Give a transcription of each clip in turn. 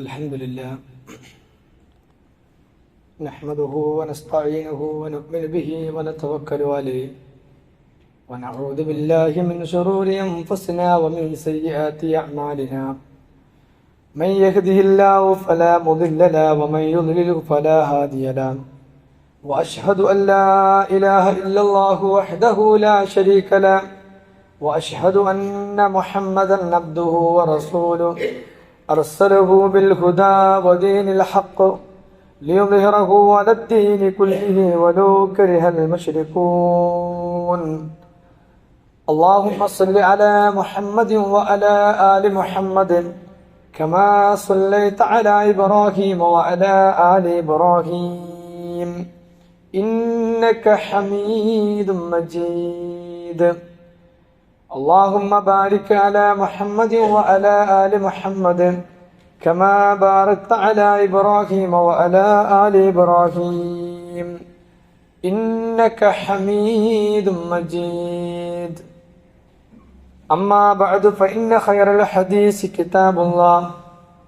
الحمد لله نحمده ونستعينه ونؤمن به ونتوكل عليه ونعوذ بالله من شرور أنفسنا ومن سيئات أعمالنا من يهده الله فلا مضل له ومن يضلل فلا هادي له وأشهد أن لا إله إلا الله وحده لا شريك له وأشهد أن محمدا عبده ورسوله أرسله بالهدى ودين الحق ليظهره على الدين كله ولو كره المشركون اللهم صل على محمد وعلى آل محمد كما صليت على إبراهيم وعلى آل إبراهيم إنك حميد مجيد اللهم بارك على محمد وعلى آل محمد كما باركت على إبراهيم وعلى آل إبراهيم إنك حميد مجيد أما بعد فإن خير الحديث كتاب الله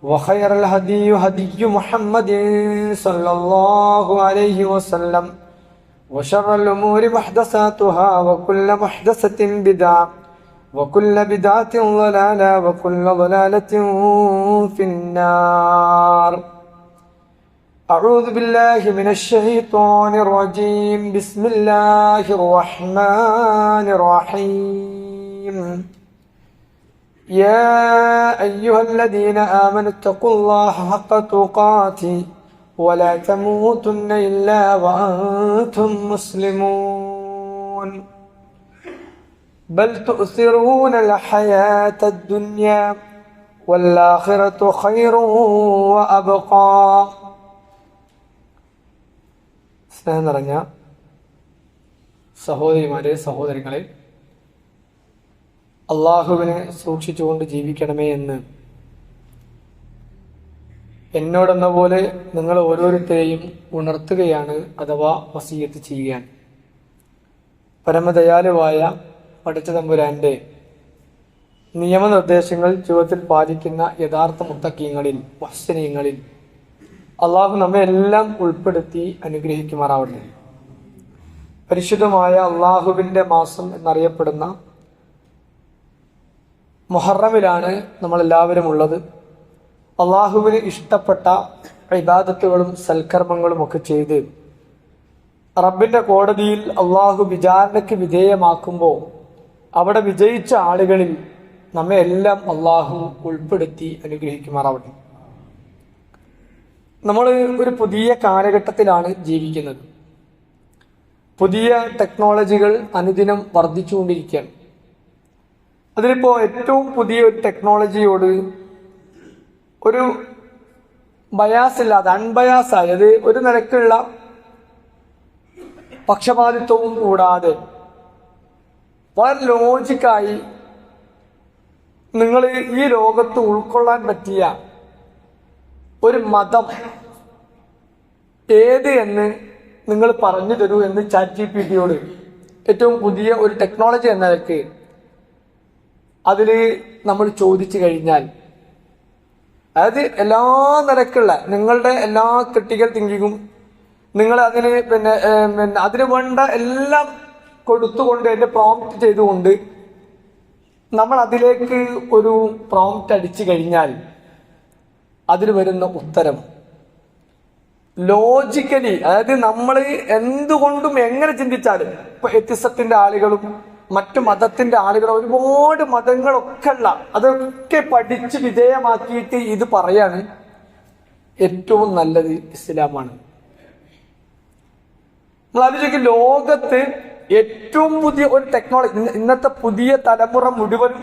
وخير الهدي هدي محمد صلى الله عليه وسلم وشر الأمور محدثاتها وكل محدثة بدعة وكل بدعة ضلالة وكل ضلالة في النار أعوذ بالله من الشيطان الرجيم بسم الله الرحمن الرحيم يا أيها الذين آمنوا اتقوا الله حق تقاته ولا تموتن إلا وأنتم مسلمون بل تؤثرون الحياة الدنيا والآخرة خير وأبقى സ്നേഹം നിറഞ്ഞ സഹോദരിമാരെ സഹോദരങ്ങളെ, അള്ളാഹുവിനെ സൂക്ഷിച്ചുകൊണ്ട് ജീവിക്കണമേ എന്ന് എന്നോടെന്ന പോലെ നിങ്ങൾ ഓരോരുത്തരെയും ഉണർത്തുകയാണ്, അഥവാ വസിയത്ത് ചെയ്യുകയാണ്. പരമദയാലുവായ പടച്ച തമ്പുരാന്റെ നിയമനിർദ്ദേശങ്ങൾ ജീവിതത്തിൽ പാലിക്കുന്ന യഥാർത്ഥ മുത്തഖീങ്ങളിൽ മുഹ്സിനീങ്ങളിൽ അള്ളാഹു നമ്മെ എല്ലാം ഉൾപ്പെടുത്തി അനുഗ്രഹിക്കുമാറാവട്ടെ. പരിശുദ്ധമായ അള്ളാഹുവിന്റെ മാസം എന്നറിയപ്പെടുന്ന മുഹറമിലാണ് നമ്മളെല്ലാവരും ഉള്ളത്. അള്ളാഹുവിന് ഇഷ്ടപ്പെട്ട ഇബാദത്തുകളും സൽക്കർമ്മങ്ങളും ഒക്കെ ചെയ്ത് റബ്ബിന്റെ കോടതിയിൽ അള്ളാഹു വിചാരണയ്ക്ക് വിധേയമാക്കുമ്പോൾ അവിടെ വിജയിച്ച ആളുകളിൽ നമ്മെ എല്ലാം അള്ളാഹു ഉൾപ്പെടുത്തി അനുഗ്രഹിക്കുമാറാവട്ടെ. നമ്മൾ ഒരു പുതിയ കാലഘട്ടത്തിലാണ് ജീവിക്കുന്നത്. പുതിയ ടെക്നോളജികൾ അനുദിനം വർദ്ധിച്ചുകൊണ്ടിരിക്കുകയാണ്. അതിലിപ്പോ ഏറ്റവും പുതിയ ഒരു ടെക്നോളജിയോട് ഒരു ബയാസില്ലാതെ അൺബയാസായത് ഒരു നിലക്കുള്ള പക്ഷപാതിത്വവും കൂടാതെ വളരെ ലോജിക്കായി നിങ്ങൾ ഈ ലോകത്ത് ഉൾക്കൊള്ളാൻ പറ്റിയ ഒരു മതം ഏത് എന്ന് നിങ്ങൾ പറഞ്ഞു തരൂ എന്ന് ChatGPT-യോട് ഏറ്റവും പുതിയ ഒരു ടെക്നോളജി എന്ന നിലയ്ക്ക് അതിൽ നമ്മൾ ചോദിച്ചു കഴിഞ്ഞാൽ, അതായത് എല്ലാ നിലക്കുള്ള നിങ്ങളുടെ എല്ലാ ക്രിട്ടിക്കൽ തിങ്കിങ്ങും നിങ്ങൾ അതിന് അതിന് വേണ്ട എല്ലാം കൊടുത്തുകൊണ്ട് അതിന്റെ പ്രോംപ്റ്റ് ചെയ്തുകൊണ്ട് നമ്മൾ അതിലേക്ക് ഒരു പ്രോംപ്റ്റ് അടിച്ചു കഴിഞ്ഞാൽ അതിൽ വരുന്ന ഉത്തരം ലോജിക്കലി, അതായത് നമ്മൾ എന്തുകൊണ്ടും എങ്ങനെ ചിന്തിച്ചാലും, ഇപ്പൊ എത്തിസത്തിന്റെ ആളുകളും മറ്റു മതത്തിന്റെ ആളുകളും ഒരുപാട് മതങ്ങളൊക്കെ ഉള്ള അതൊക്കെ പഠിച്ച് വിധേയമാക്കിയിട്ട് ഇത് പറയാണ് ഏറ്റവും നല്ലത് ഇസ്ലാമാണ്. നമ്മൾ ആലോചിക്കും, ലോകത്ത് ഏറ്റവും പുതിയ ഒരു ടെക്നോളജി, ഇന്നത്തെ പുതിയ തലമുറ മുഴുവനും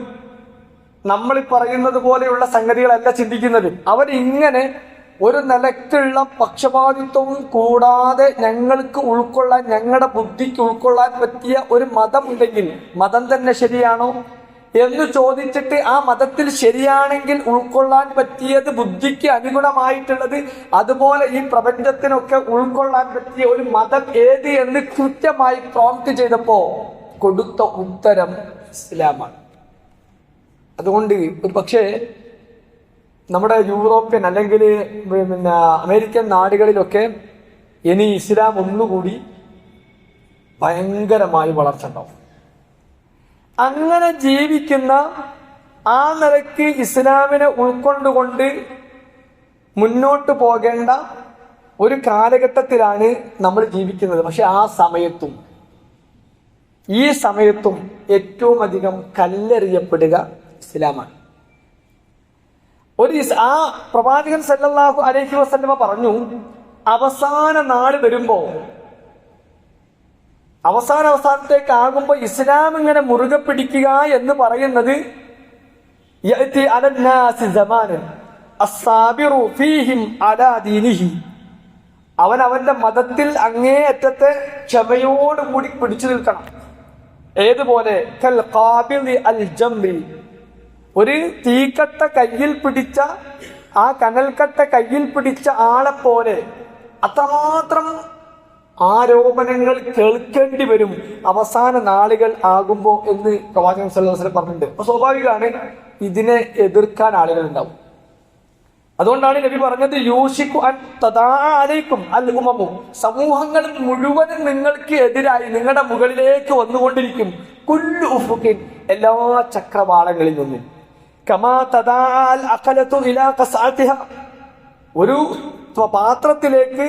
നമ്മൾ പറയുന്നത് പോലെയുള്ള സംഗതികളല്ല ചിന്തിക്കുന്നത്. അവരിങ്ങനെ ഒരു നിലക്കുള്ള പക്ഷപാതിത്വവും കൂടാതെ ഞങ്ങൾക്ക് ഉൾക്കൊള്ളാൻ, ഞങ്ങളുടെ ബുദ്ധിക്ക് ഉൾക്കൊള്ളാൻ പറ്റിയ ഒരു മതമുണ്ടെങ്കിൽ മതം തന്നെ ശരിയാണോ എന്ന് ചോദിച്ചിട്ട് ആ മതത്തിൽ ശരിയാണെങ്കിൽ ഉൾക്കൊള്ളാൻ പറ്റിയത് ബുദ്ധിക്ക് അനുഗുണമായിട്ടുള്ളത്, അതുപോലെ ഈ പ്രപഞ്ചത്തിനൊക്കെ ഉൾക്കൊള്ളാൻ പറ്റിയ ഒരു മതം ഏത് എന്ന് കൃത്യമായി പ്രോംപ്റ്റ് ചെയ്തപ്പോ കൊടുത്ത ഉത്തരം ഇസ്ലാമാണ്. അതുകൊണ്ട് ഒരു പക്ഷേ നമ്മുടെ യൂറോപ്യൻ അല്ലെങ്കിൽ പിന്നെ അമേരിക്കൻ നാടുകളിലൊക്കെ ഇനി ഇസ്ലാം ഒന്നുകൂടി ഭയങ്കരമായി വളർച്ച ഉണ്ടാവും. അങ്ങനെ ജീവിക്കുന്ന ആ നിലയ്ക്ക് ഇസ്ലാമിനെ ഉൾക്കൊണ്ടുകൊണ്ട് മുന്നോട്ട് പോകേണ്ട ഒരു കാലഘട്ടത്തിലാണ് നമ്മൾ ജീവിക്കുന്നത്. പക്ഷെ ഈ സമയത്തും ഏറ്റവും അധികം കല്ലെറിയപ്പെടുക ഇസ്ലാമാണ്. ആ പ്രവാചകൻ സല്ലല്ലാഹു അലൈഹി വസല്ലമ പറഞ്ഞു, അവസാന നാട് വരുമ്പോ അവസാനത്തേക്ക് ആകുമ്പോ ഇസ്ലാം ഇങ്ങനെ മുറുകെ പിടിക്കുക എന്ന് പറയുന്നത് യഅതി അലന്നാസി സമാനൻ അസ്സാബിറു ഫീഹിം അലാ ദീനിഹി, അവന്റെ മതത്തിൽ അങ്ങേയറ്റത്തെ ക്ഷമയോടുകൂടി പിടിച്ചു നിൽക്കണം. ഏതുപോലെ കൽ ഖാബിദി അൽ ജംറി, ഒരു തീക്കട്ട കയ്യിൽ പിടിച്ച ആ കനൽക്കട്ട കയ്യിൽ പിടിച്ച ആളെ പോലെ അത്രമാത്രം ആരോപണങ്ങൾ കേൾക്കേണ്ടി വരും അവസാന നാളുകൾ ആകുമ്പോ എന്ന് പ്രവാചകൻ സല്ലല്ലാഹു അലൈഹി വസല്ലം പറഞ്ഞിട്ടുണ്ട്. അപ്പൊ സ്വാഭാവികമാണ് ഇതിനെ എതിർക്കാൻ ആളുകൾ ഉണ്ടാവും. അതുകൊണ്ടാണ് നബി പറഞ്ഞത് യൂഷിക്കു അൻ തദാഅലൈക്കും അൽ ഉമമു, സമൂഹങ്ങൾ മുഴുവനും നിങ്ങൾക്ക് എതിരായി നിങ്ങളുടെ മുകളിലേക്ക് വന്നുകൊണ്ടിരിക്കും. കുല്ലു ഉഫുഖിൻ, എല്ലാ ചക്രവാളങ്ങളിൽ നിന്നും. കമാ തദാഅൽ അഖലതു ഇലാ ഖസ്അതിഹ, ഒരു പാത്രത്തിലേക്ക്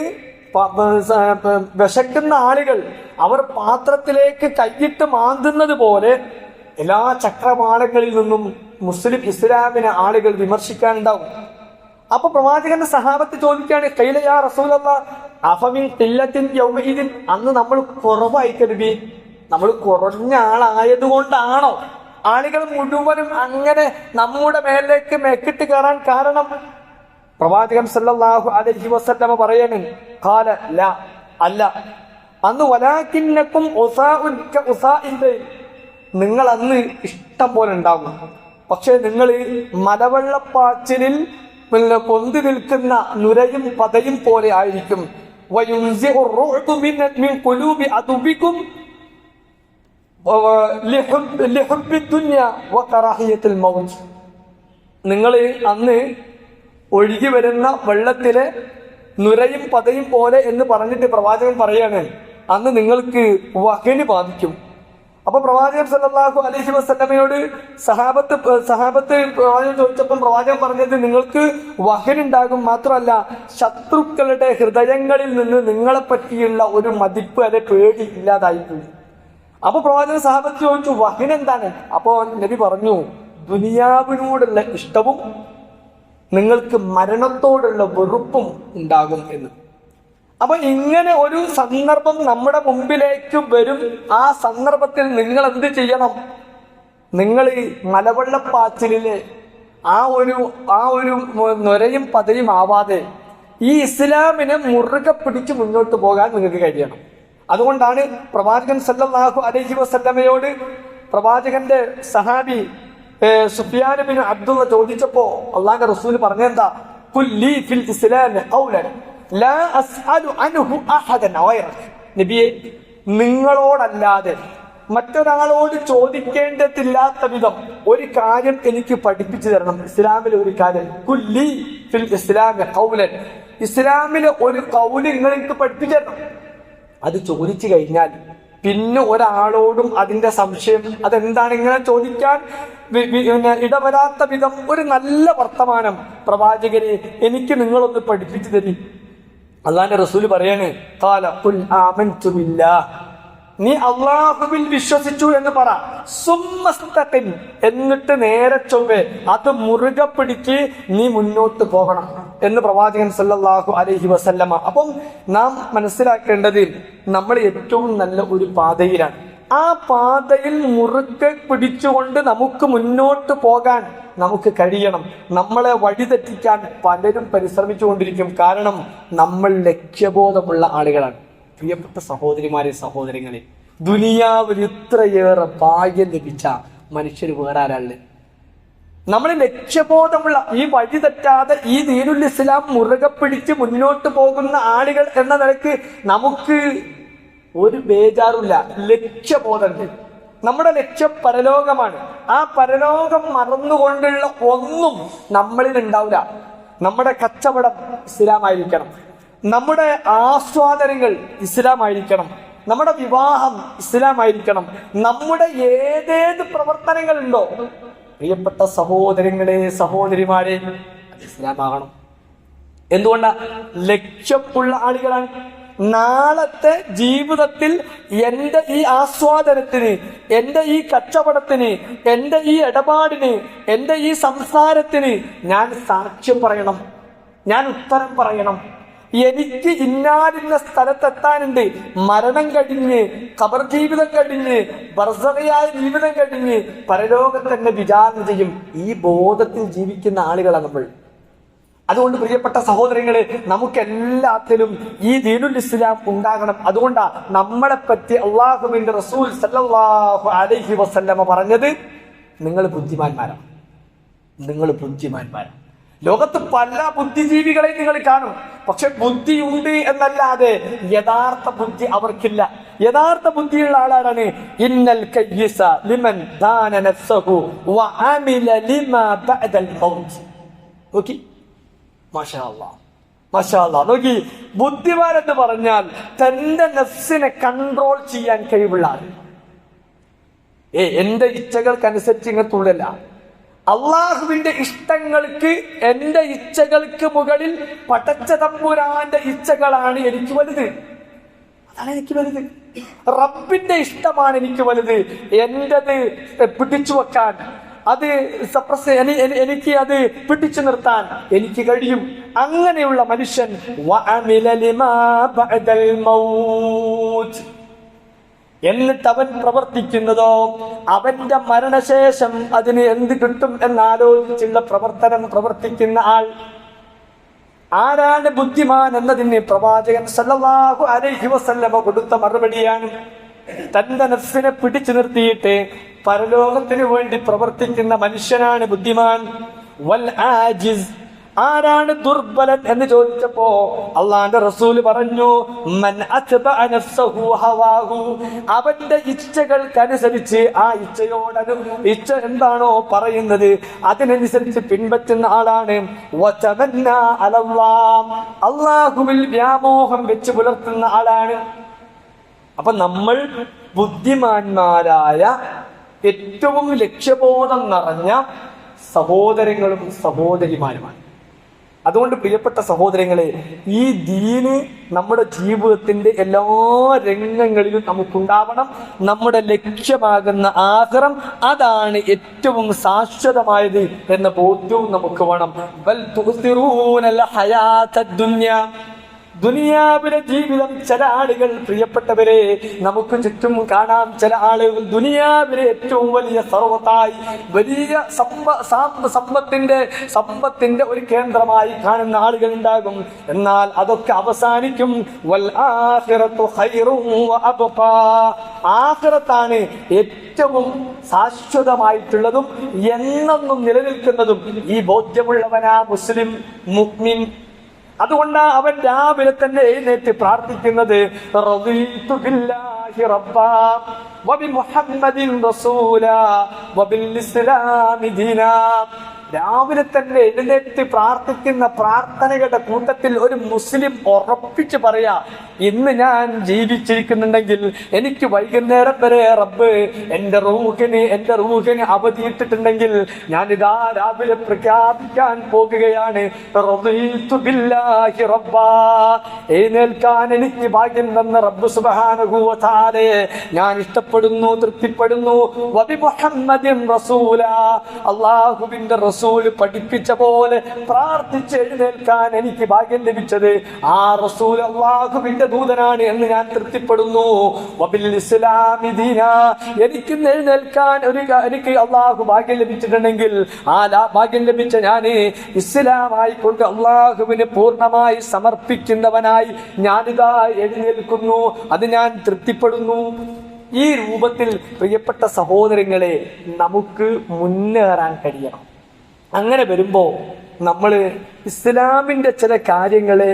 വിശക്കുന്ന ആളുകൾ അവർ പാത്രത്തിലേക്ക് കൈയിട്ട് മാന്തുന്നത് പോലെ എല്ലാ ചക്രവാളങ്ങളിൽ നിന്നും ഇസ്ലാമിനെ ആളുകൾ വിമർശിക്കാനുണ്ടാവും. അപ്പൊ പ്രവാചകന്റെ സഹാബത്ത് ചോദിക്കുകയാണ്, ഖൈല യാ റസൂലല്ലാഹ് അഫമിൻ ഖില്ലത്തിൻ യൗമഇദിൻ, അന്ന് നമ്മൾ കുറവായി കരുതി, നമ്മൾ കുറഞ്ഞ ആളായതുകൊണ്ടാണോ ആളുകൾ മുഴുവനും അങ്ങനെ നമ്മുടെ മേലേക്ക് മെക്കിട്ട് കയറാൻ കാരണം? പ്രവാചകൻ സല്ലല്ലാഹു അലൈഹി വസല്ലമ പറയാണ്, ഖാല ലാ, അല്ല, അന്ന് വലാകിന്നകും ഉസാഉൻ കഉസാഇന്റെ, നിങ്ങൾ അന്ന് ഇഷ്ടം പോലെ ഉണ്ടാകും. പക്ഷെ നിങ്ങൾ മലവെള്ളപ്പാച്ചിലിൽ പൊന്തി നിൽക്കുന്ന നുരയും പതയും പോലെ ആയിരിക്കും. വയുൻസിഉ റുഅബു മിൻ ഖുലൂബി അദുബികും ലിഹുബ്ബി ദുനിയ വകറാഹിയത്തുൽ മൗത്ത്, നിങ്ങൾ അന്ന് ഒഴുകി വരുന്ന വെള്ളത്തിലെ നുരയും പതയും പോലെ എന്ന് പറഞ്ഞിട്ട് പ്രവാചകൻ പറയാണ്, അന്ന് നിങ്ങൾക്ക് വഹന് ബാധിക്കും. അപ്പൊ പ്രവാചകൻ സല്ലല്ലാഹു അലൈഹി വസല്ലമയോട് സഹാബത്ത് പ്രവാചകൻ ചോദിച്ചപ്പോൾ പ്രവാചകൻ പറഞ്ഞത്, നിങ്ങൾക്ക് വഹനുണ്ടാകും, മാത്രമല്ല ശത്രുക്കളുടെ ഹൃദയങ്ങളിൽ നിന്ന് നിങ്ങളെ പറ്റിയുള്ള ഒരു മതിപ്പ്, അല്ലെ പേടി ഇല്ലാതായിട്ടുണ്ട്. അപ്പൊ പ്രവാചകൻ സഹാബത്ത് ചോദിച്ചു, വഹൻ എന്താണ്? അപ്പോ നബി പറഞ്ഞു, ദുനിയാവിനോടുള്ള ഇഷ്ടവും നിങ്ങൾക്ക് മരണത്തോടുള്ള വെറുപ്പും ഉണ്ടാകും എന്ന്. അപ്പൊ ഇങ്ങനെ ഒരു സന്ദർഭം നമ്മുടെ മുമ്പിലേക്ക് വരും. ആ സന്ദർഭത്തിൽ നിങ്ങൾ എന്ത് ചെയ്യണം? നിങ്ങൾ ഈ മലവെള്ളപ്പാച്ചിലിലെ ആ ഒരു നൊരയും പതയും ആവാതെ ഈ ഇസ്ലാമിനെ മുറുകെ പിടിച്ച് മുന്നോട്ട് പോകാൻ നിങ്ങൾക്ക് കഴിയണം. അതുകൊണ്ടാണ് പ്രവാചകൻ സല്ലല്ലാഹു അലൈഹി വസല്ലമയോട് പ്രവാചകന്റെ സഹാബി സുഫിയാൻ ബിൻ അബ്ദുള്ള ചോദിച്ചപ്പോ അള്ളാഹുവിന്റെ റസൂൽ പറഞ്ഞെന്താ, കുല്ലി ഫിൽ ഇസ്ലാമി ഖൗലൻ ലാ അസ്അലു അൻഹു അഹദൻ ഗൈറക, നബിയെ, നിങ്ങളോടല്ലാതെ മറ്റൊരാളോട് ചോദിക്കേണ്ടതില്ലാത്ത വിധം ഒരു കാര്യം എനിക്ക് പഠിപ്പിച്ചു തരണം. ഇസ്ലാമിലെ ഒരു കാര്യം, കുല്ലി ഫിൽ ഇസ്ലാമി ഖൗലൻ, ഇസ്ലാമിലെ ഒരു ഖൗല് നിങ്ങൾ എനിക്ക് പഠിപ്പിച്ചു തരണം. അത് ചോദിച്ചു കഴിഞ്ഞാൽ പിന്നെ ഒരാളോടും അതിന്റെ സംശയം അതെന്താണ് ഇങ്ങനെ ചോദിക്കാൻ ഇടവരാത്ത വിധം ഒരു നല്ല വർത്തമാനം, പ്രവാചകരെ എനിക്ക് നിങ്ങളൊന്ന് പഠിപ്പിച്ചു തരും. അള്ളാന്റെ റസൂല് പറയാണ്, ഖാല ഖുൽ ആമൻതു ബില്ലാഹ്, നീ അള്ളാഹുവിൽ വിശ്വസിച്ചു എന്ന് പറ. സുമ്മസ്തഖിം, എന്നിട്ട് നേരെ ചൊവ്വേ അത് മുറുകെ പിടിച്ച് നീ മുന്നോട്ട് പോകണം എന്ന് പ്രവാചകൻ സല്ലല്ലാഹു അലൈഹി വസല്ലമ. അപ്പം നാം മനസ്സിലാക്കേണ്ടത് നമ്മൾ ഏറ്റവും നല്ല ഒരു പാതയിലാണ്. ആ പാതയിൽ മുറുകെ പിടിച്ചുകൊണ്ട് നമുക്ക് മുന്നോട്ട് പോകാൻ നമുക്ക് കഴിയണം. നമ്മളെ വഴിതെറ്റിക്കാൻ പലരും പരിശ്രമിച്ചുകൊണ്ടിരിക്കും. കാരണം നമ്മൾ ലക്ഷ്യബോധമുള്ള ആളുകളാണ്. പ്രിയപ്പെട്ട സഹോദരിമാരെ, സഹോദരങ്ങളെ, ദുനിയാവിൽ ഇത്രയേറെ ഭാഗ്യം ലഭിച്ച മനുഷ്യർ വേറെ ആരാള്? നമ്മൾ ലക്ഷ്യബോധമുള്ള, ഈ വഴി തെറ്റാതെ ഈ ദീനുൽ ഇസ്ലാം മുറുകെ പിടിച്ച് മുന്നോട്ട് പോകുന്ന ആളുകൾ എന്ന നിലയ്ക്ക് നമുക്ക് ഒരു ബേജാറില്ല. ലക്ഷ്യബോധമുണ്ട്. നമ്മുടെ ലക്ഷ്യം പരലോകമാണ്. ആ പരലോകം മറന്നുകൊണ്ടുള്ള ഒന്നും നമ്മളിൽ ഉണ്ടാവില്ല. നമ്മുടെ കച്ചവടം ഇസ്ലാമായിരിക്കണം, നമ്മുടെ ആസ്വാദനങ്ങൾ ഇസ്ലാമായിരിക്കണം, നമ്മുടെ വിവാഹം ഇസ്ലാമായിരിക്കണം, നമ്മുടെ ഏതേത് പ്രവർത്തനങ്ങളുണ്ടോ പ്രിയപ്പെട്ട സഹോദരങ്ങളെ സഹോദരിമാരെ അത് ഇസ്ലാമാകണം. എന്തുകൊണ്ടാ? ലക്ഷ്യമുള്ള ആളുകളാണ്. നാളത്തെ ജീവിതത്തിൽ എന്റെ ഈ ആസ്വാദനത്തിന്, എന്റെ ഈ കച്ചവടത്തിന്, എന്റെ ഈ ഇടപാടിന്, എന്റെ ഈ സംസാരത്തിന് ഞാൻ സാക്ഷ്യം പറയണം, ഞാൻ ഉത്തരം പറയണം. എനിക്ക് ഇന്നാലിന്ന സ്ഥലത്തെത്താനുണ്ട്. മരണം കഴിഞ്ഞ്, ഖബർ ജീവിതം കഴിഞ്ഞ്, ബർസഖയായ ജീവിതം കഴിഞ്ഞ് പരലോകത്ത് തന്നെ വിചാരണ ചെയ്യും. ഈ ബോധത്തിൽ ജീവിക്കുന്ന ആളുകളാണ് നമ്മൾ. അതുകൊണ്ട് പ്രിയപ്പെട്ട സഹോദരങ്ങളെ, നമുക്ക് എല്ലാത്തിലും ഈ ദീനുൽ ഇസ്ലാം ഉണ്ടാകണം. അതുകൊണ്ടാ നമ്മളെ പറ്റി അള്ളാഹുവിന്റെ റസൂൽ സല്ലല്ലാഹു അലൈഹി വസല്ലമ പറഞ്ഞത്, നിങ്ങൾ ബുദ്ധിമാന്മാരാണ്, നിങ്ങൾ ബുദ്ധിമാന്മാരാണ്. ലോകത്ത് പല ബുദ്ധിജീവികളെയും നിങ്ങൾ കാണും, പക്ഷെ ബുദ്ധിയുണ്ട് എന്നല്ലാതെ യഥാർത്ഥ ബുദ്ധി അവർക്കില്ല. യഥാർത്ഥ ബുദ്ധിയുള്ള ആളാണ് ഇന്നൽ കയ്യിസ ലിമൻ ദാന നഫ്സഹു വഅമില ലിമാ ബഅദൽ മൗത്ത്. ഓക്കേ, മാഷാ അല്ലാഹ്, മാഷാ അല്ലാഹ്. നോക്കി, ബുദ്ധിമാൻ എന്ന് പറഞ്ഞാൽ തന്റെ നഫ്സിനെ കൺട്രോൾ ചെയ്യാൻ കഴിവുള്ള ആൾ. എന്റെ ഇച്ഛകൾക്കനുസരിച്ച് ഇങ്ങനെ തുള്ളല്ല. അള്ളാഹുവിന്റെ ഇഷ്ടങ്ങൾക്ക്, എന്റെ ഇച്ഛകൾക്ക് മുകളിൽ പടച്ച തമ്പുരാന്റെ ഇച്ഛകളാണ് എനിക്ക് വലുത്. അതാണ് എനിക്ക് വലുത്. റബ്ബിന്റെ ഇഷ്ടമാണ് എനിക്ക് വലുത്. എന്റേത് പിടിച്ചു വെക്കാൻ, അത് സപ്രസ് എനിക്ക് അത് പിടിച്ചു നിർത്താൻ എനിക്ക് കഴിയും. അങ്ങനെയുള്ള മനുഷ്യൻ വഅമില ലിമാ ബഅദൽ മൗത്ത്, എന്നിട്ട് അവൻ പ്രവർത്തിക്കുന്നതോ അവന്റെ മരണശേഷം അതിന് എന്ത് കിട്ടും എന്നാലോചിച്ചുള്ള പ്രവർത്തനം പ്രവർത്തിക്കുന്ന ആൾ. ആരാണ് ബുദ്ധിമാൻ എന്നതിന് പ്രവാചകൻ സല്ലല്ലാഹു അലൈഹി വസല്ലമ കൊടുത്ത മറുപടിയാണ്, തന്റെ നഫ്സിനെ പിടിച്ചു നിർത്തിയിട്ട് പരലോകത്തിന് വേണ്ടി പ്രവർത്തിക്കുന്ന മനുഷ്യനാണ് ബുദ്ധിമാൻ. വൽ ആജിസ്, ആരാണ് ദുർബലൻ എന്ന് ചോദിച്ചപ്പോ അള്ളാന്റെ റസൂല് പറഞ്ഞു, മൻ അത്ബഅ നഫ്സഹു ഹവാഹു, അവന്റെ ഇച്ഛകൾക്കനുസരിച്ച്, ആ ഇച്ഛ എന്താണോ പറയുന്നത് അതിനനുസരിച്ച് പിൻപറ്റുന്ന ആളാണ്. വതമന്ന അലല്ലാഹ്, അല്ലാഹുവിൽ വ്യാമോഹം വെച്ച് പുലർത്തുന്ന ആളാണ്. അപ്പൊ നമ്മൾ ബുദ്ധിമാന്മാരായ, ഏറ്റവും ലക്ഷ്യബോധം നിറഞ്ഞ സഹോദരങ്ങളും സഹോദരിമാരുമാണ്. അതുകൊണ്ട് പ്രിയപ്പെട്ട സഹോദരങ്ങളെ, ഈ ദീന് നമ്മുടെ ജീവിതത്തിന്റെ എല്ലാ രംഗങ്ങളിലും നമുക്കുണ്ടാവണം. നമ്മുടെ ലക്ഷ്യമാകുന്ന ആഖിറം, അതാണ് ഏറ്റവും ശാശ്വതമായത് എന്ന ബോധ്യവും നമുക്ക് വേണം. ബൽ തുസിറൂനൽ ഹയാത്തദ് ദുനിയ, ദുനിയാവിലെ ജീവിതം. ചില ആളുകൾ, പ്രിയപ്പെട്ടവരെ, നമുക്ക് ചുറ്റും കാണാം ചില ആളുകൾ ദുനിയാവിലെ ഏറ്റവും വലിയ സർവ്വതായി, വലിയ സമ്പത്തിന്റെ ഒരു കേന്ദ്രമായി കാണുന്ന ആളുകൾ ഉണ്ടാകും. എന്നാൽ അതൊക്കെ അവസാനിക്കും. വൽ ആഖിറത്തു ഖൈറുൻ വഅബ്ഖാ, ആഖിറത്താണ് ഏറ്റവും ശാശ്വതമായിട്ടുള്ളതും എന്നെന്നും നിലനിൽക്കുന്നതും. ഈ ബോധ്യമുള്ളവനാ മുസ്ലിം മുഅ്മിൻ. അതുകൊണ്ടാ അവൻ രാവിലെ തന്നെ എഴുന്നേറ്റ് പ്രാർത്ഥിക്കുന്നത്, റളീതു ബില്ലാഹി റബ്ബാ വബിമുഹമ്മദിൻ റസൂലാ വബിൽ ഇസ്ലാമി ദീനാ. രാവിലെ തന്നെ എഴുന്നേറ്റ് പ്രാർത്ഥിക്കുന്ന പ്രാർത്ഥനകളുടെ കൂട്ടത്തിൽ ഒരു മുസ്ലിം ഉറപ്പിച്ച് പറയാ, ഇന്ന് ഞാൻ ജീവിച്ചിരിക്കുന്നുണ്ടെങ്കിൽ എനിക്ക് വൈകുന്നേരം വരെ റബ്ബ് എന്റെ റൂഹിന് അവധിയിട്ടിട്ടുണ്ടെങ്കിൽ ഞാനിതാ രാവിലെ പ്രഖ്യാപിക്കാൻ പോകുകയാണ്, റളീതു ബില്ലാഹി റബ്ബാ, എഴുന്നേൽക്കാൻ എനിക്ക് ഭാഗ്യം തന്ന റബ്ബ് സുബ്ഹാനഹു വ തആലയെ ഞാൻ ഇഷ്ടപ്പെടുന്നു, തൃപ്തിപ്പെടുന്നു. വബി മുഹമ്മദിൻ റസൂലാ, അല്ലാഹുവിന്റെ റസൂല് പഠിപ്പിച്ച പോലെ പ്രാർത്ഥിച്ച് എഴുന്നേൽക്കാൻ എനിക്ക് ഭാഗ്യം ലഭിച്ചത് ആ റസൂൽ അല്ലാഹുവിന്റെ ദൂതനാണ് എന്ന് ഞാൻ തൃപ്തിപ്പെടുന്നു. വബിൽ ഇസ്ലാമി ദീനാ, എനിക്ക് എഴുന്നേൽക്കാൻ എനിക്ക് അല്ലാഹു ഭാഗ്യം ലഭിച്ചിട്ടുണ്ടെങ്കിൽ ആ ഭാഗ്യം ലഭിച്ച ഞാന് ഇസ്ലാമായിക്കൊണ്ട് അല്ലാഹുവിന് പൂർണ്ണമായി സമർപ്പിക്കുന്നവനായി ഞാനിതാ എഴുന്നേൽക്കുന്നു, അത് ഞാൻ തൃപ്തിപ്പെടുന്നു. ഈ രൂപത്തിൽ പ്രിയപ്പെട്ട സഹോദരങ്ങളെ നമുക്ക് മുന്നേറാൻ കഴിയണം. അങ്ങനെ വരുമ്പോ നമ്മള് ഇസ്ലാമിന്റെ ചില കാര്യങ്ങളെ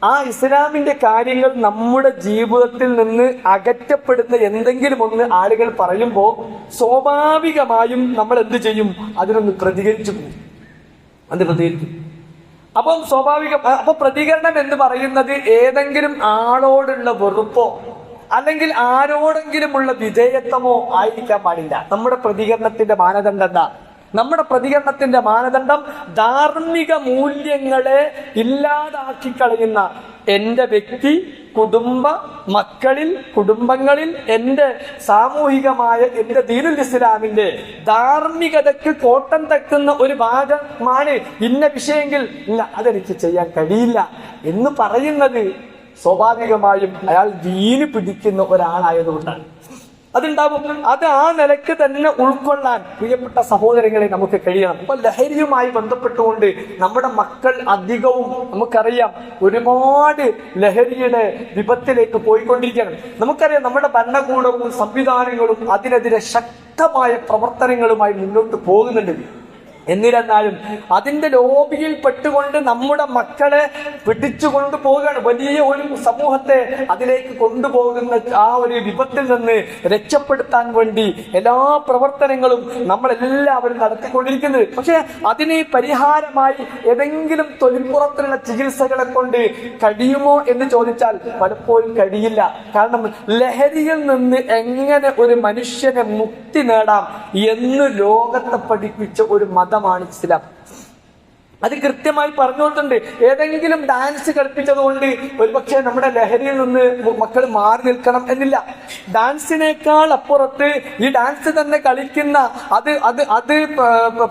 ആ ഇസ്ലാമിന്റെ കാര്യങ്ങൾ നമ്മുടെ ജീവിതത്തിൽ നിന്ന് അകറ്റപ്പെടുന്ന എന്തെങ്കിലും ഒന്ന് ആളുകൾ പറയുമ്പോൾ സ്വാഭാവികമായും നമ്മൾ എന്ത് ചെയ്യും? അതിനൊന്ന് പ്രതികരിച്ചു പോകും. അത് പ്രതികരിക്കും. അപ്പം അപ്പൊ പ്രതികരണം എന്ന് പറയുന്നത് ഏതെങ്കിലും ആളോടുള്ള വെറുപ്പോ അല്ലെങ്കിൽ ആരോടെങ്കിലുമുള്ള വിധേയത്വമോ ആയിരിക്കാൻ പാടില്ല. നമ്മുടെ പ്രതികരണത്തിന്റെ മാനദണ്ഡം എന്താ? നമ്മുടെ പ്രതികരണത്തിന്റെ മാനദണ്ഡം ധാർമ്മിക മൂല്യങ്ങളെ ഇല്ലാതാക്കി കളയുന്ന എന്റെ വ്യക്തി, കുടുംബങ്ങളിൽ എന്റെ സാമൂഹികമായ എന്റെ ദീനുൽ ഇസ്ലാമിന്റെ ധാർമ്മികതയ്ക്ക് കോട്ടം തട്ടുന്ന ഒരു ഭാഗമാണ് ഇന്ന വിഷയമെങ്കിൽ ഇല്ല, അതെനിക്ക് ചെയ്യാൻ കഴിയില്ല എന്ന് പറയുന്നത് സ്വാഭാവികമായും അയാൾ ദീന് പിടിക്കുന്ന ഒരാളായതുകൊണ്ടാണ്. അതുണ്ടാവും. അത് ആ നിലക്ക് തന്നെ ഉൾക്കൊള്ളാൻ പ്രിയപ്പെട്ട സഹോദരങ്ങളെ നമുക്ക് കഴിയണം. അപ്പൊ ലഹരിയുമായി ബന്ധപ്പെട്ടുകൊണ്ട് നമ്മുടെ മക്കൾ അധികവും നമുക്കറിയാം ഒരുപാട് ലഹരിയുടെ വിപത്തിലേക്ക് പോയിക്കൊണ്ടിരിക്കുകയാണ്. നമുക്കറിയാം നമ്മുടെ ഭരണകൂടവും സംവിധാനങ്ങളും അതിനെതിരെ ശക്തമായ പ്രവർത്തനങ്ങളുമായി മുന്നോട്ട് പോകുന്നുണ്ട്. എന്നിരുന്നാലും അതിന്റെ ലോബിയിൽ പെട്ടുകൊണ്ട് നമ്മുടെ മക്കളെ പിടിച്ചുകൊണ്ടു പോവുകയാണ്. വലിയ ഒരു സമൂഹത്തെ അതിലേക്ക് കൊണ്ടുപോകുന്ന ആ ഒരു വിപത്തിൽ നിന്ന് രക്ഷപ്പെടുത്താൻ വേണ്ടി എല്ലാ പ്രവർത്തനങ്ങളും നമ്മളെല്ലാവരും നടത്തിക്കൊണ്ടിരിക്കുന്നത്. പക്ഷെ അതിന് പരിഹാരമായി ഏതെങ്കിലും തൊലിപ്പുറത്തുള്ള ചികിത്സകളെ കൊണ്ട് കഴിയുമോ എന്ന് ചോദിച്ചാൽ പലപ്പോഴും കഴിയില്ല. കാരണം ലഹരിയിൽ നിന്ന് എങ്ങനെ ഒരു മനുഷ്യനെ മുക്തി നേടാം എന്ന് ലോകത്തെ പഠിപ്പിച്ച ഒരു മതമാണ് ഇസ്ലാം. അത് കൃത്യമായി പറഞ്ഞുകൊടുത്തുണ്ട്. ഏതെങ്കിലും ഡാൻസ് കളിപ്പിച്ചതുകൊണ്ട് ഒരുപക്ഷെ നമ്മുടെ ലഹരിയിൽ നിന്ന് മക്കൾ മാറി നിൽക്കണം എന്നില്ല. ഡാൻസിനേക്കാൾ അപ്പുറത്ത് ഈ ഡാൻസ് തന്നെ കളിക്കുന്ന അത്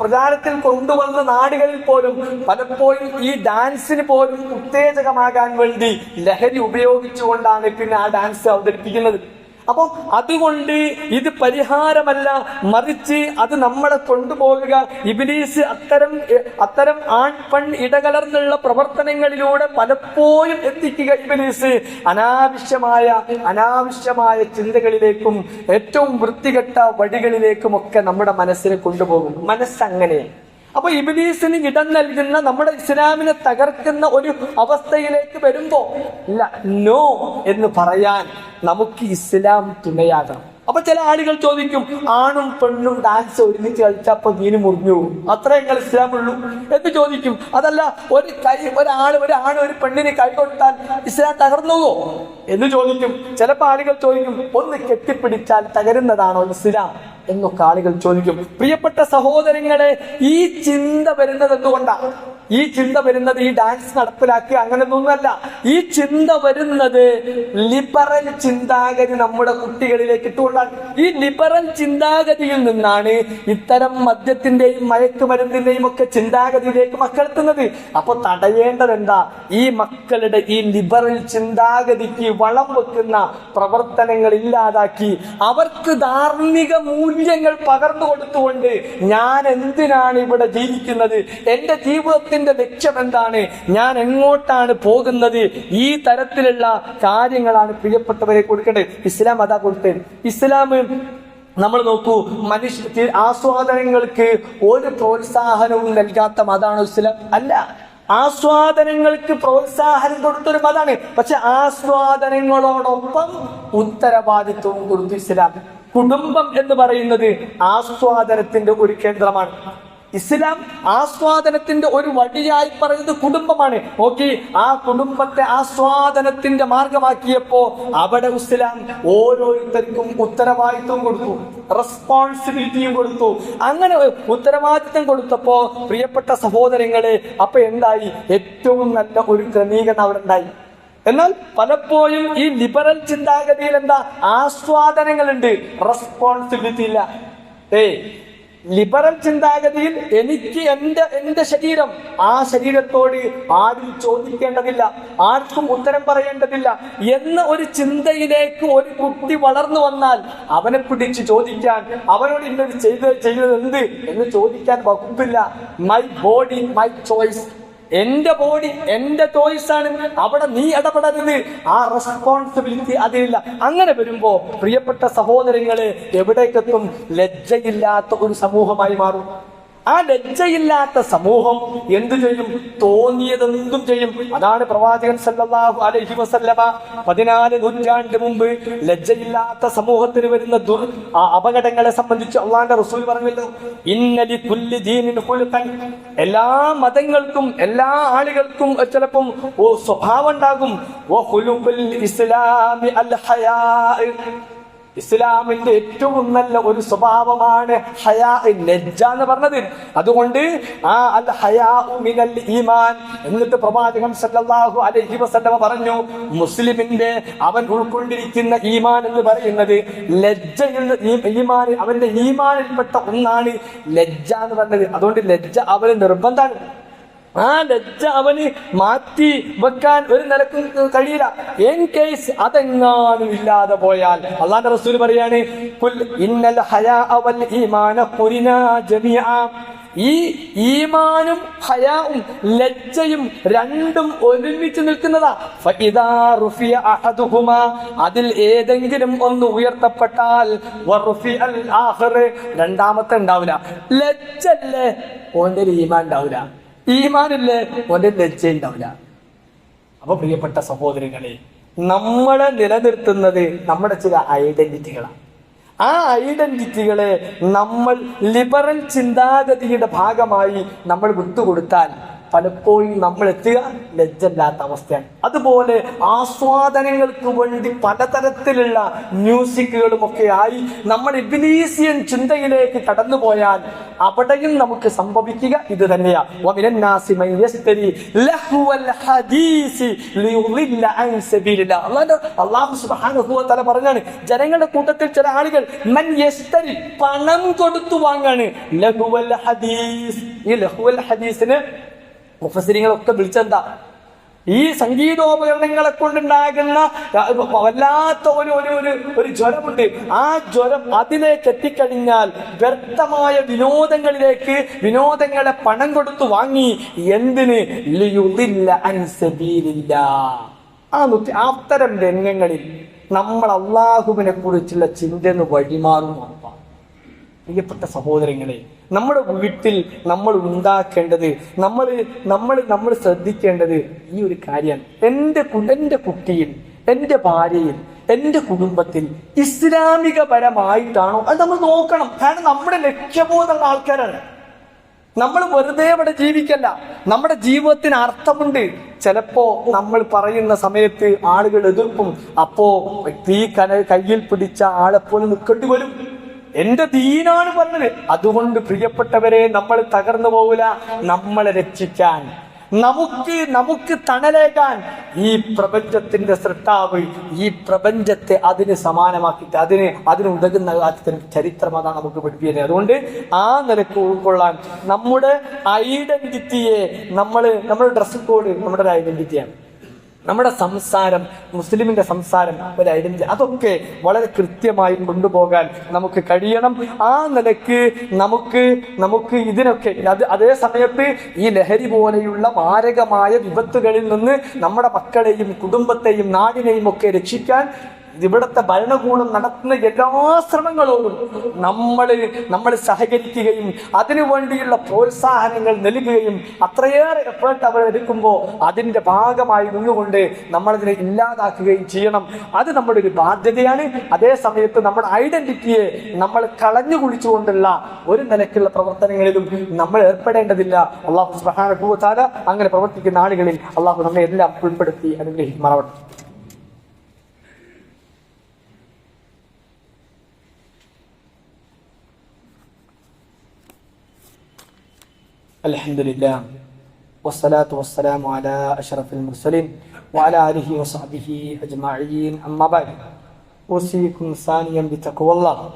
പ്രചാരത്തിൽ കൊണ്ടുവന്ന നാടുകളിൽ പോലും പലപ്പോഴും ഈ ഡാൻസിന് പോലും ഉത്തേജകമാകാൻ വേണ്ടി ലഹരി ഉപയോഗിച്ചുകൊണ്ടാണ് പിന്നെ ആ ഡാൻസ് അവതരിപ്പിക്കുന്നത്. അപ്പം അതുകൊണ്ട് ഇത് പരിഹാരമല്ല, മറിച്ച് അത് നമ്മളെ കൊണ്ടുപോകുക ഇബ്ലീസ് അത്തരം ആൺ പെൺ ഇടകലർന്നുള്ള പ്രവർത്തനങ്ങളിലൂടെ പലപ്പോഴും എത്തിക്കുക ഇബ്ലീസ് അനാവശ്യമായ ചിന്തകളിലേക്കും ഏറ്റവും വൃത്തികെട്ട വഴികളിലേക്കും ഒക്കെ നമ്മുടെ മനസ്സിനെ കൊണ്ടുപോകും. മനസ്സങ്ങനെ. അപ്പൊ ഇബ്ലീസിന് ഇടം നൽകുന്ന നമ്മുടെ ഇസ്ലാമിനെ തകർക്കുന്ന ഒരു അവസ്ഥയിലേക്ക് വരുമ്പോ ഇല്ല, നോ എന്ന് പറയാൻ നമുക്ക് ഇസ്ലാം തുണയാകണം. അപ്പൊ ചില ആളുകൾ ചോദിക്കും, ആണും പെണ്ണും ഡാൻസ് ഒരുമിച്ച് കളിച്ചപ്പോ ദീന് മുറിഞ്ഞു, അത്രേ നിങ്ങൾ ഇസ്ലാമുള്ളൂ എന്ന് ചോദിക്കും. അതല്ല, ഒരാണ് ഒരു പെണ്ണിന് കൈ കൊടുത്താൽ ഇസ്ലാം തകർന്നുവോ എന്ന് ചോദിക്കും. ചിലപ്പോ ആളുകൾ ചോദിക്കും, ഒന്ന് കെട്ടിപ്പിടിച്ചാൽ തകരുന്നതാണോ ഇസ്ലാം എന്നൊക്കെ ആളുകൾ ചോദിക്കും. പ്രിയപ്പെട്ട സഹോദരങ്ങളെ, ഈ ചിന്ത വരുന്നത് എന്തുകൊണ്ടാണ്? ഈ ചിന്ത വരുന്നത് ഈ ഡാൻസ് നടപ്പിലാക്കി അങ്ങനെയൊന്നുമല്ല. ഈ ചിന്ത വരുന്നത് ലിബറൽ ചിന്താഗതി നമ്മുടെ കുട്ടികളിലേക്ക് ഇട്ടുകൊണ്ടാണ്. ഈ ലിബറൽ ചിന്താഗതിയിൽ നിന്നാണ് ഇത്തരം മദ്യത്തിന്റെയും മയക്കുമരുന്നിന്റെയും ഒക്കെ ചിന്താഗതിയിലേക്ക് മക്കൾ എത്തുന്നത്. അപ്പൊ തടയേണ്ടത് എന്താ? ഈ മക്കളുടെ ഈ ലിബറൽ ചിന്താഗതിക്ക് വളം വെക്കുന്ന പ്രവർത്തനങ്ങൾ ഇല്ലാതാക്കി അവർക്ക് ധാർമ്മിക മൂല്യങ്ങൾ പകർന്നു കൊടുത്തുകൊണ്ട് ഞാൻ എന്തിനാണ് ഇവിടെ ജീവിക്കുന്നത്, എന്റെ ജീവിതത്തിന്റെ ലക്ഷ്യം എന്താണ്, ഞാൻ എങ്ങോട്ടാണ് പോകുന്നത്, ഈ തരത്തിലുള്ള കാര്യങ്ങളാണ് പ്രിയപ്പെട്ടവരെ കൊടുക്കേണ്ടത്. ഇസ്ലാം അതാ കൊടുത്തത്. ഇസ്ലാം നമ്മൾ നോക്കൂ, മനുഷ്യ ആസ്വാദനങ്ങൾക്ക് ഒരു പ്രോത്സാഹനവും നൽകാത്ത മതമാണ് ഇസ്ലാം. അല്ല, ആസ്വാദനങ്ങൾക്ക് പ്രോത്സാഹനം കൊടുത്തൊരു മതമാണ്. പക്ഷെ ആസ്വാദനങ്ങളോടൊപ്പം ഉത്തരവാദിത്വവും കൊടുത്തു ഇസ്ലാം. കുടുംബം എന്ന് പറയുന്നത് ആസ്വാദനത്തിന്റെ ഒരു കേന്ദ്രമാണ്. ഇസ്ലാം ആസ്വാദനത്തിന്റെ ഒരു വഴിയായി പറയുന്നത് കുടുംബമാണ്. ഓക്കെ, ആ കുടുംബത്തെ ആസ്വാദനത്തിന്റെ മാർഗമാക്കിയപ്പോ അവിടെ ഇസ്ലാം ഓരോരുത്തർക്കും ഉത്തരവാദിത്വം കൊടുത്തു, റെസ്പോൺസിബിലിറ്റിയും കൊടുത്തു. അങ്ങനെ ഉത്തരവാദിത്വം കൊടുത്തപ്പോ പ്രിയപ്പെട്ട സഹോദരങ്ങളെ, അപ്പൊ എന്തായി? ഏറ്റവും നല്ല ഒരു ക്രമീകരണം അവിടെ ഉണ്ടായി. എന്നാൽ പലപ്പോഴും ഈ ലിബറൽ ചിന്താഗതിയിൽ എന്താ? ആസ്വാദനങ്ങളുണ്ട്, റെസ്പോൺസിബിലിറ്റി ഇല്ല. ലിബറൽ ചിന്താഗതിയിൽ എനിക്ക് എന്റെ ശരീരം, ആ ശരീരത്തോട് ആരും ചോദിക്കേണ്ടതില്ല, ആർക്കും ഉത്തരം പറയേണ്ടതില്ല എന്ന ഒരു ചിന്തയിലേക്ക് ഒരു കുട്ടി വളർന്നു വന്നാൽ അവനെ പിടിച്ച് ചോദിക്കാൻ, അവനോട് ഇന്നത് ചെയ്തത് എന്ത് എന്ന് ചോദിക്കാൻ വകുപ്പില്ല. മൈ ബോഡി മൈ ചോയ്സ്, എന്റെ ബോഡി എന്റെ ചോയ്സാണ്, അവിടെ നീ ഇടപെടരുത്, ആ റെസ്പോൺസിബിലിറ്റി അതിലില്ല. അങ്ങനെ വരുമ്പോ പ്രിയപ്പെട്ട സഹോദരങ്ങളെ, എവിടേക്കെത്തും? ലജ്ജയില്ലാത്ത ഒരു സമൂഹമായി മാറും. ആ ലജ്ജയില്ലാത്ത സമൂഹം എന്തു ചെയ്യും? തോന്നിയതെന്തും ചെയ്യും. അതാണ് പ്രവാചകൻ സല്ലല്ലാഹു അലൈഹി വസല്ലമ 14 നൂറ്റാണ്ട് മുമ്പ് ലജ്ജയില്ലാത്ത സമൂഹത്തിന് വരുന്ന അപകടങ്ങളെ സംബന്ധിച്ച് അള്ളാന്റെ റസൂൽ പറഞ്ഞല്ലോ, ഇന്നലി കുല്ലി ദീനിൻ ഖുൽഖൻ. എല്ലാ മതങ്ങൾക്കും എല്ലാ ആളുകൾക്കും ചിലപ്പം സ്വഭാവം ഉണ്ടാകും. വഖുലുഖുൽ ഇസ്ലാമി അൽ ഹയാ. ഇസ്ലാമിന്റെ ഏറ്റവും നല്ല ഒരു സ്വഭാവമാണ് ഹയാ, ലജ്ജ എന്ന് പറഞ്ഞത്. അതുകൊണ്ട് ആ അൽ ഹയാ മിനൽ ഈമാൻ. എന്നിട്ട് പ്രവാചകൻ സല്ലല്ലാഹു അലൈഹി വസല്ലമ പറഞ്ഞു, മുസ്ലിമിന്റെ അവൻ ഉൾക്കൊണ്ടിരിക്കുന്ന ഈമാൻ എന്ന് പറയുന്നത് ലജ്ജ എന്ന് ഈമാൻ, അവന്റെ ഈമാനിൽപ്പെട്ട ഒന്നാണ് ലജ്ജ എന്ന് പറഞ്ഞത്. അതുകൊണ്ട് ലജ്ജ അവന് നിർബന്ധമാണ്. ആ ലജ്ജ അവന് മാറ്റി വെക്കാൻ ഒരു നിലക്കും കഴിയില്ല. ഇൻ കേസ് അതെങ്ങാനും ഇല്ലാതെ പോയാൽ അള്ളാഹുവിന്റെ റസൂൽ പറയാണ്, ഖുൽ ഇന്നൽ ഹയാ വൽ ഈമാന ഖുരിനാ ജമീഅ. ഈ ഈമാനും ഹയാവും ലജ്ജയും രണ്ടും ഒരുമിച്ച് നിൽക്കുന്നതാ. ഫഇദാ റുഫിയ അഹദുഹുമാ, അതിൽ ഏതെങ്കിലും ഒന്ന് ഉയർത്തപ്പെട്ടാൽ വറുഫിഅൽ ആഖിർ, രണ്ടാമത്തെ ഉണ്ടാവില്ല. ലജ്ജല്ലേ ഓന്റെ ഈമാൻ ഉണ്ടാവില്ല, ഈമാനില്ലേ ഓന്റെ ലജ്ജ ഉണ്ടാവില്ല. അപ്പൊ പ്രിയപ്പെട്ട സഹോദരങ്ങളെ, നമ്മളെ നിലനിർത്തുന്നത് നമ്മുടെ ചില ഐഡന്റിറ്റികളാണ്. ആ ഐഡന്റിറ്റികളെ നമ്മൾ ലിബറൽ ചിന്താഗതിയുടെ ഭാഗമായി നമ്മൾ വിട്ടുകൊടുത്താൽ പലപ്പോഴും നമ്മൾ എത്തുക ലജ്ജല്ലാത്ത അവസ്ഥയാണ്. അതുപോലെ ആസ്വാദനങ്ങൾക്ക് വേണ്ടി പലതരത്തിലുള്ള മ്യൂസിക്കുകളും ഒക്കെ ആയി നമ്മൾ ഇബ്ലീസിയൻ ചിന്തയിലേക്ക് കടന്നുപോയാൽ അവിടെയും നമുക്ക് സംഭവിക്കുക ഇത് തന്നെയാ. അല്ലാഹു സുബ്ഹാനഹു വ തആല പറഞ്ഞാണ്, ജനങ്ങളുടെ കൂട്ടത്തിൽ ചില ആളുകൾ മൻ യസ്തരി, പണം കൊടുത്തു വാങ്ങാണ് ലഹുവൽ ഹദീസ്. ഈ ലഹുവൽ ഹദീസിന് മുഫസ്സിരിങ്ങളൊക്കെ വിളിച്ചെന്താ? ഈ സംഗീതോപകരണങ്ങളെ കൊണ്ടുണ്ടാകുന്ന വല്ലാത്ത ഒരു ജ്വരമുണ്ട്. ആ ജ്വരം അതിലേക്ക് എത്തിക്കഴിഞ്ഞാൽ വ്യർത്ഥമായ വിനോദങ്ങളെ പണം കൊടുത്തു വാങ്ങി. എന്തിന്? ലിയുദില്ല അൻ സബീലില്ലാഹ്. അത്തരം രംഗങ്ങളിൽ നമ്മൾ അള്ളാഹുവിനെ കുറിച്ചുള്ള ചിന്തന്ന് വഴിമാറും. പ്രിയപ്പെട്ട സഹോദരങ്ങളെ, നമ്മുടെ വീട്ടിൽ നമ്മൾ ഉണ്ടാക്കേണ്ടത്, നമ്മൾ ശ്രദ്ധിക്കേണ്ടത് ഈ ഒരു കാര്യമാണ്. എൻ്റെ കുട്ടിയിൽ, എൻ്റെ ഭാര്യയിൽ, എൻ്റെ കുടുംബത്തിൽ ഇസ്ലാമികപരമായിട്ടാണോ അത് നമ്മൾ നോക്കണം. കാരണം നമ്മുടെ ലക്ഷ്യബോധമുള്ള ആൾക്കാരാണ്. നമ്മൾ വെറുതെ ഇവിടെ ജീവിക്കല്ല, നമ്മുടെ ജീവിതത്തിന് അർത്ഥമുണ്ട്. ചിലപ്പോ നമ്മൾ പറയുന്ന സമയത്ത് ആളുകൾ എതിർക്കും. അപ്പോ തീ കയ്യിൽ പിടിച്ച ആളെപ്പോലെ നിൽക്കേണ്ടി വരും. എന്റെ ദീനാണ് പറഞ്ഞത്. അതുകൊണ്ട് പ്രിയപ്പെട്ടവരെ, നമ്മൾ തകർന്നു പോകില്ല. നമ്മളെ രക്ഷിക്കാൻ, നമുക്ക് തണലേകാൻ ഈ പ്രപഞ്ചത്തിന്റെ സൃഷ്ടാവ് ഈ പ്രപഞ്ചത്തെ അതിന് സമാനമാക്കിയിട്ട് അതിന് ഉതകുന്ന ചരിത്രം അതാണ് നമുക്ക് പഠിപ്പിക്കുന്നത്. അതുകൊണ്ട് ആ നിലക്ക് ഉൾക്കൊള്ളാൻ നമ്മുടെ ഐഡന്റിറ്റിയെ, നമ്മുടെ ഡ്രസ് കോഡ് നമ്മുടെ ഒരു ഐഡന്റിറ്റിയാണ്. നമ്മുടെ സംസാരം, മുസ്ലിമിന്റെ സംസാരം ഒരു ഐഡന്റിറ്റി, അതൊക്കെ വളരെ കൃത്യമായി കൊണ്ടുപോകാൻ നമുക്ക് കഴിയണം. ആ നിലക്ക് നമുക്ക് ഇതിനൊക്കെ അതേ സമയത്ത് ഈ ലഹരി പോലെയുള്ള മാരകമായ വിപത്തുകളിൽ നിന്ന് നമ്മുടെ മക്കളെയും കുടുംബത്തെയും നാടിനെയും ഒക്കെ രക്ഷിക്കാൻ ഇവിടുത്തെ ഭരണകൂടം നടത്തുന്ന എല്ലാ ശ്രമങ്ങളോടും നമ്മൾ സഹകരിക്കുകയും അതിനുവേണ്ടിയുള്ള പ്രോത്സാഹനങ്ങൾ നൽകുകയും അത്രയേറെ എഫേർട്ട് അവർ എടുക്കുമ്പോൾ അതിന്റെ ഭാഗമായി നിന്നുകൊണ്ട് നമ്മളതിനെ ഇല്ലാതാക്കുകയും ചെയ്യണം. അത് നമ്മുടെ ഒരു ബാധ്യതയാണ്. അതേ സമയത്ത് നമ്മുടെ ഐഡന്റിറ്റിയെ നമ്മൾ കളഞ്ഞു കുളിച്ചുകൊണ്ടുള്ള ഒരു നിലക്കുള്ള പ്രവർത്തനങ്ങളിലും നമ്മൾ ഏർപ്പെടേണ്ടതില്ല. അല്ലാഹു സുബ്ഹാനഹു വ തആല അങ്ങനെ പ്രവർത്തിക്കുന്ന ആളുകളിൽ അല്ലാഹു നമ്മെ എല്ലാം ഉൾപ്പെടുത്തി അനുഗ്രഹിക്കുമാറാവട്ടെ. അൽഹംദുലില്ലാ വസ്സലാത്തു വസ്സലാമു അലാ അഷ്റഫിൽ മുർസലീൻ വഅലാ ആലിഹി വസഹ്ബിഹി അജ്മഈൻ. അമ്മാ ബഅദ്. ഉസീകും സാനിയം ബിതഖ്വല്ലാഹ്.